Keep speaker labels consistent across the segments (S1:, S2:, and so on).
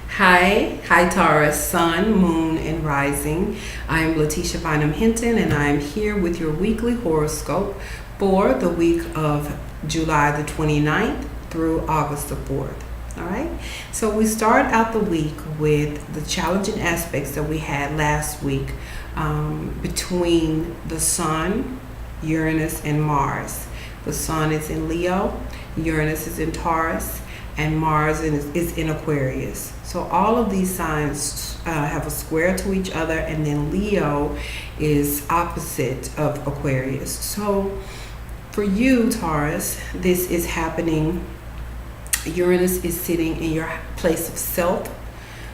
S1: Hi Taurus, Sun, Moon, and Rising. I am Lateesha Bynum Hinton, and I am here with your weekly horoscope for the week of July the 29th through August the 4th. All right, so we start out the week with the challenging aspects that we had last week between the Sun, Uranus, and Mars. The Sun is in Leo, Uranus is in Taurus, and Mars is in Aquarius. So all of these signs have a square to each other, and then Leo is opposite of Aquarius. So for you, Taurus, this is happening. Uranus is sitting in your place of self,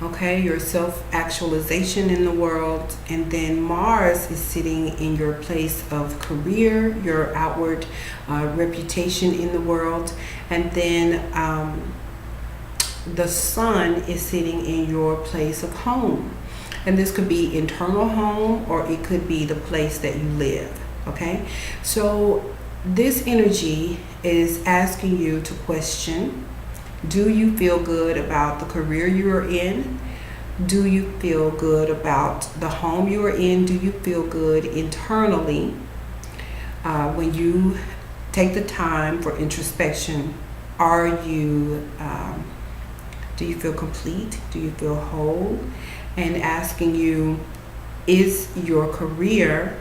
S1: okay, your self-actualization in the world, and then Mars is sitting in your place of career, your outward reputation in the world, and then the Sun is sitting in your place of home, and this could be internal home or it could be the place that you live. Okay, so this energy is asking you to question: do you feel good about the career you are in? Do you feel good about the home you are in? Do you feel good internally? When you take the time for introspection, are you do you feel complete? Do you feel whole? And asking you, is your career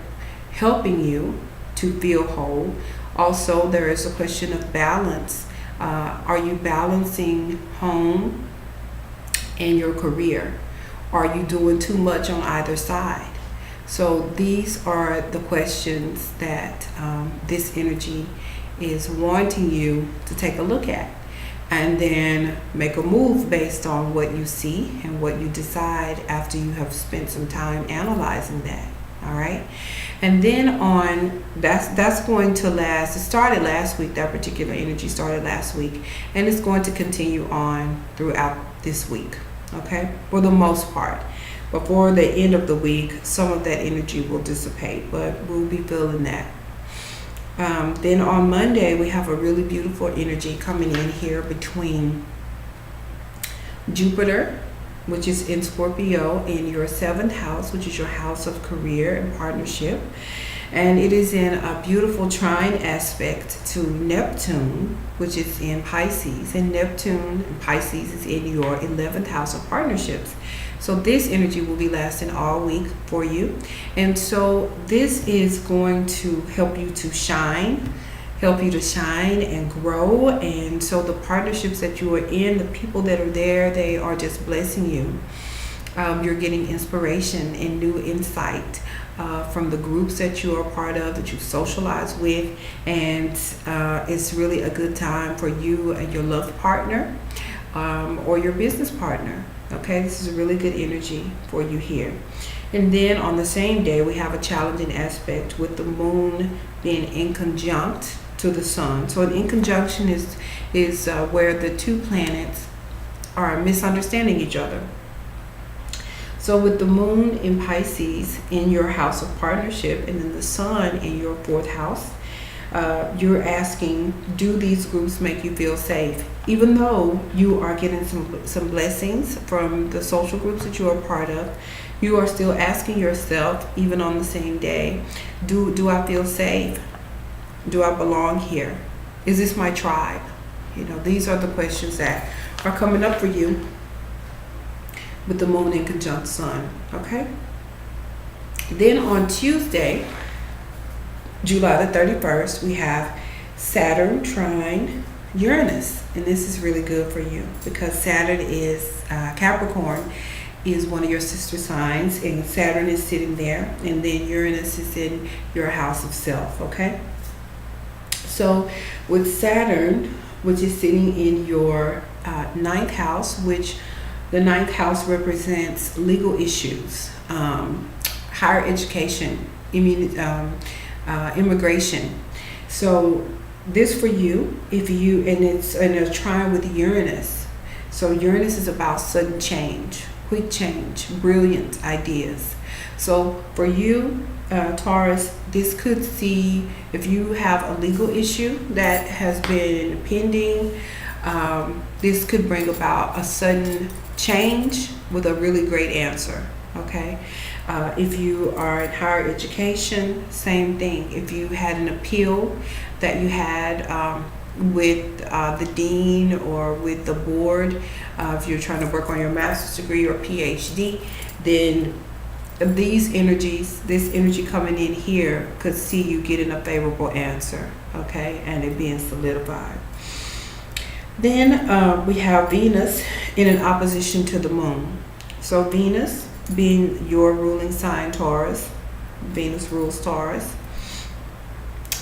S1: helping you to feel whole? Also, there is a question of balance. Are you balancing home and your career? Are you doing too much on either side? So these are the questions that this energy is wanting you to take a look at, and then make a move based on what you see and what you decide after you have spent some time analyzing that. All right, and then that's going to last. It started last week. That particular energy started last week, and it's going to continue on throughout this week. Okay, for the most part. Before the end of the week, some of that energy will dissipate, but we'll be feeling that. Then on Monday, we have a really beautiful energy coming in here between Jupiter, which is in Scorpio, in your 7th house, which is your house of career and partnership. And it is in a beautiful trine aspect to Neptune, which is in Pisces. And Neptune and Pisces is in your 11th house of partnerships. So this energy will be lasting all week for you. And so this is going to help you to shine and grow. And so the partnerships that you are in, the people that are there, they are just blessing you. You're getting inspiration and new insight from the groups that you are part of, that you socialize with. And it's really a good time for you and your love partner or your business partner. Okay, this is a really good energy for you here. And then on the same day, we have a challenging aspect with the moon being in conjunct to the sun. So an in conjunction is where the two planets are misunderstanding each other. So with the moon in Pisces in your house of partnership, and then the sun in your 4th house, you're asking, do these groups make you feel safe? Even though you are getting some blessings from the social groups that you are part of, you are still asking yourself, even on the same day, do I feel safe? Do I belong here? Is this my tribe? You know, these are the questions that are coming up for you with the moon in conjunct sun. Okay? Then on Tuesday, July the 31st, we have Saturn trine Uranus. And this is really good for you because Saturn is Capricorn is one of your sister signs, and Saturn is sitting there, and then Uranus is in your house of self. Okay, so with Saturn, which is sitting in your 9th house, which the 9th house represents legal issues, higher education, immigration. So this for you, if you, and it's in a trine with Uranus. So Uranus is about sudden change, quick change, brilliant ideas. So for you, Taurus, this could see if you have a legal issue that has been pending, This could bring about a sudden change with a really great answer. Okay. If you are in higher education, same thing. If you had an appeal that you had with the dean or with the board, if you're trying to work on your master's degree or PhD, then this energy coming in here could see you getting a favorable answer, okay, and it being solidified. Then we have Venus in an opposition to the moon. So Venus being your ruling sign, Taurus. Venus rules Taurus.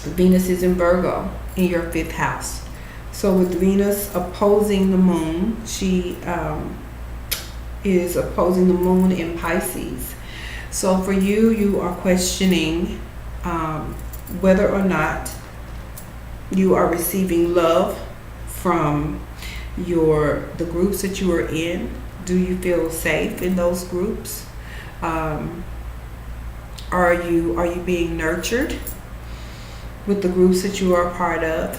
S1: Venus is in Virgo in your 5th house. So with Venus opposing the moon, she is opposing the moon in Pisces. So for you, you are questioning whether or not you are receiving love from the groups that you are in. Do you feel safe in those groups? Are you being nurtured with the groups that you are a part of?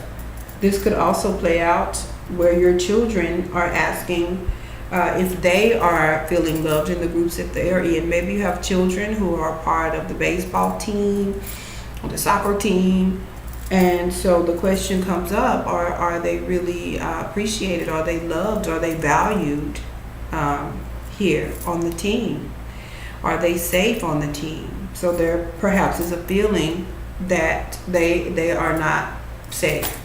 S1: This could also play out where your children are asking if they are feeling loved in the groups that they are in. Maybe you have children who are part of the baseball team or the soccer team, and so the question comes up, are they really appreciated? Are they loved? Are they valued here on the team? Are they safe on the team? So there perhaps is a feeling that they are not safe.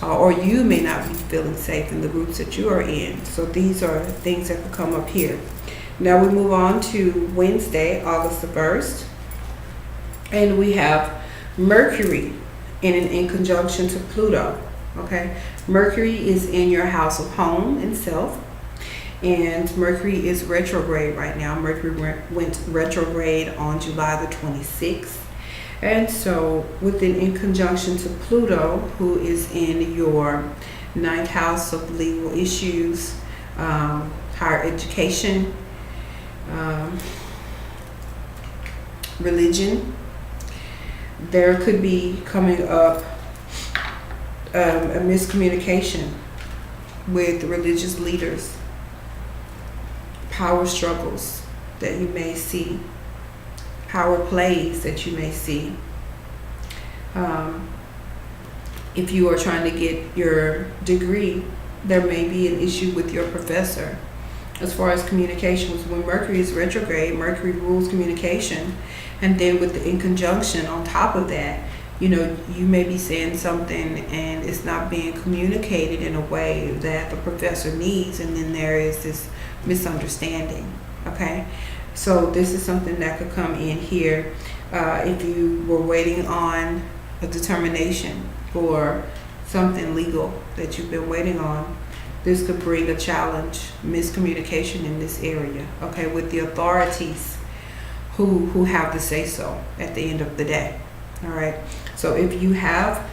S1: Or you may not be feeling safe in the groups that you are in. So these are things that could come up here. Now we move on to Wednesday, August the 1st. And we have Mercury in conjunction to Pluto. Okay, Mercury is in your house of home and self. And Mercury is retrograde right now. Mercury went retrograde on July the 26th. And so in conjunction to Pluto, who is in your 9th house of legal issues, higher education, religion, there could be coming up a miscommunication with religious leaders, power struggles that you may see, power plays that you may see. If you are trying to get your degree, there may be an issue with your professor as far as communications. When Mercury is retrograde, Mercury rules communication, and then with the in conjunction on top of that, you may be saying something and it's not being communicated in a way that the professor needs, and then there is this misunderstanding. Okay, so this is something that could come in here. If you were waiting on a determination for something legal that you've been waiting on, this could bring a challenge, miscommunication in this area, okay, with the authorities who have the say-so at the end of the day. All right, so if you have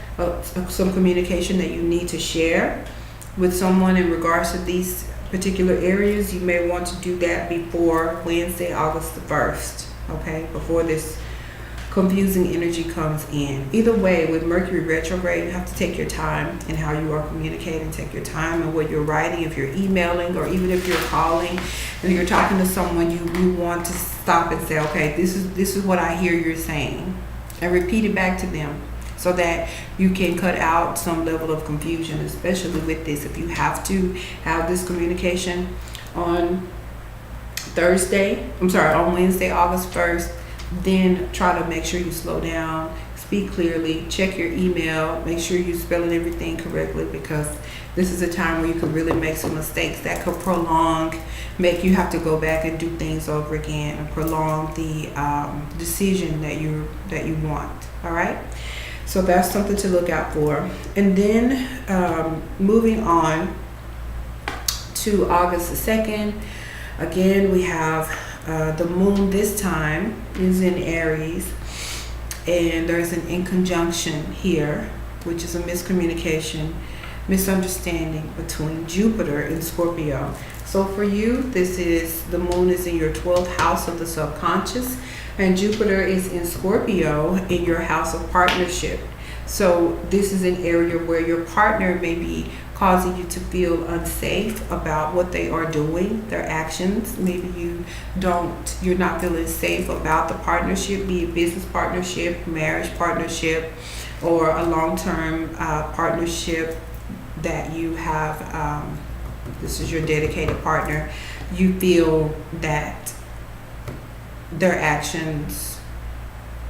S1: some communication that you need to share with someone in regards to these particular areas, you may want to do that before Wednesday, August the 1st, okay, before this confusing energy comes in. Either way, with Mercury retrograde, you have to take your time in how you are communicating, take your time in what you're writing. If you're emailing, or even if you're calling and you're talking to someone, you want to stop and say, okay, this is what I hear you're saying, and repeat it back to them, so that you can cut out some level of confusion, especially with this. If you have to have this communication on Wednesday, August 1st, then try to make sure you slow down, speak clearly, check your email, make sure you're spelling everything correctly, because this is a time where you could really make some mistakes that could make you have to go back and do things over again, and prolong the decision that you want. All right, so that's something to look out for. And then moving on to August the 2nd, again we have the moon this time is in Aries, and there's an in conjunction here, which is a miscommunication, misunderstanding between Jupiter and Scorpio. So for you, the moon is in your 12th house of the subconscious, and Jupiter is in Scorpio in your house of partnership. So this is an area where your partner may be causing you to feel unsafe about what they are doing, their actions. Maybe you're not feeling safe about the partnership, be it business partnership, marriage partnership, or a long-term partnership that you have. This is your dedicated partner. You feel that their actions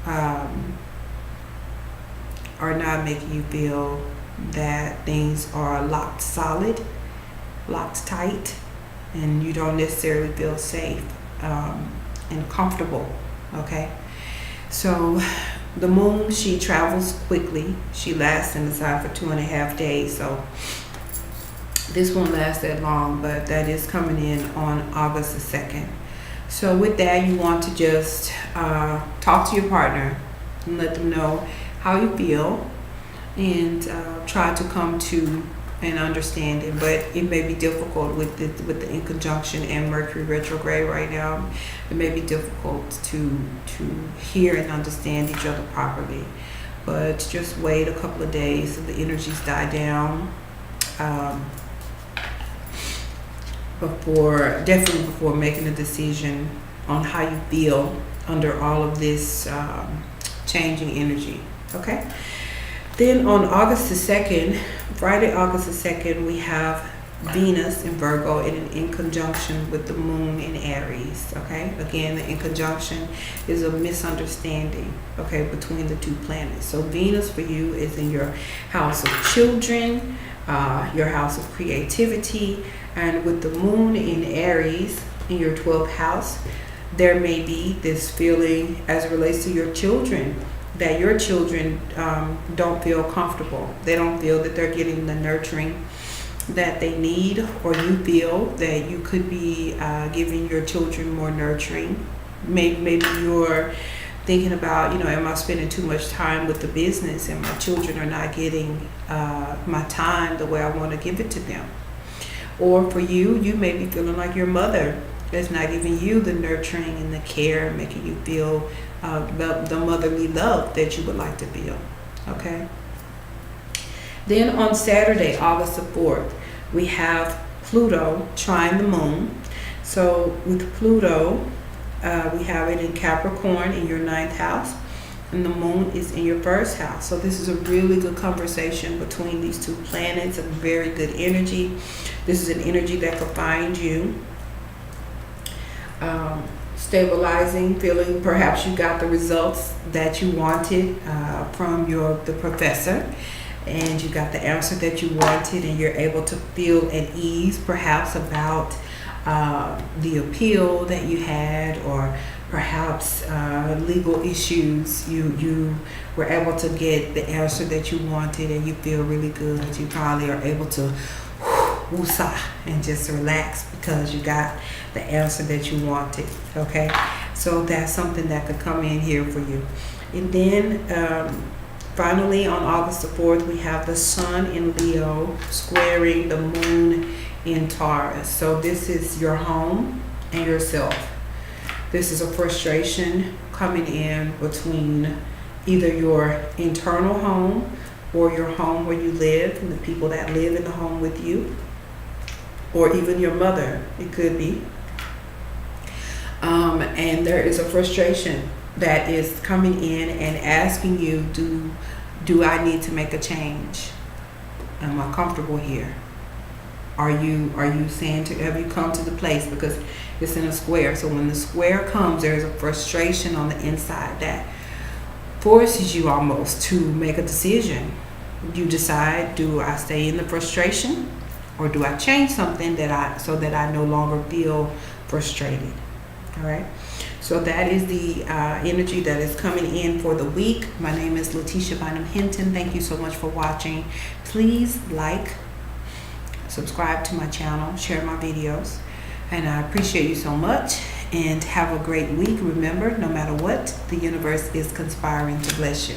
S1: are not making you feel that things are locked solid, locked tight, and you don't necessarily feel safe and comfortable. Okay, so the moon, she travels quickly. She lasts in the sign for 2.5 days, so this won't last that long, but that is coming in on August the 2nd. So with that, you want to just talk to your partner and let them know how you feel, and try to come to an understanding. But it may be difficult with the in conjunction and Mercury retrograde right now. It may be difficult to hear and understand each other properly. But just wait a couple of days so the energies die down. Before making a decision on how you feel under all of this changing energy. Okay. Then on August the 2nd, Friday, August the 2nd, we have Venus in Virgo in conjunction with the moon in Aries. Okay. Again, the in conjunction is a misunderstanding, okay, between the two planets. So Venus for you is in your house of children, your house of creativity, and with the moon in Aries in your 12th house, there may be this feeling as it relates to your children, that your children don't feel comfortable. They don't feel that they're getting the nurturing that they need, or you feel that you could be giving your children more nurturing. Maybe you're thinking about, am I spending too much time with the business and my children are not getting my time the way I want to give it to them. Or for you may be feeling like your mother is not giving you the nurturing and the care, making you feel the motherly love that you would like to feel. Okay. Then on Saturday, August the 4th, we have Pluto trine the moon. So with Pluto, we have it in Capricorn in your 9th house, and the moon is in your 1st house. So this is a really good conversation between these two planets, a very good energy. This is an energy that could find you stabilizing, feeling perhaps you got the results that you wanted from the professor, and you got the answer that you wanted, and you're able to feel at ease perhaps about the appeal that you had, or perhaps legal issues. You were able to get the answer that you wanted, and you feel really good. You probably are able to woosah and just relax because you got the answer that you wanted. Okay, so that's something that could come in here for you. And then finally on August the 4th, we have the sun in Leo squaring the moon in Taurus. So this is your home and yourself. This is a frustration coming in between either your internal home or your home where you live and the people that live in the home with you, or even your mother, it could be. And there is a frustration that is coming in and asking you, do I need to make a change? Am I comfortable here? Are you saying have you come to the place, because it's in a square. So when the square comes, there's a frustration on the inside that forces you almost to make a decision. You decide, do I stay in the frustration, or do I change something so that I no longer feel frustrated? All right. So that is the energy that is coming in for the week. My name is Lateesha Bynum Hinton. Thank you so much for watching. Please like, subscribe to my channel, share my videos, and I appreciate you so much. And have a great week. Remember, no matter what, the universe is conspiring to bless you.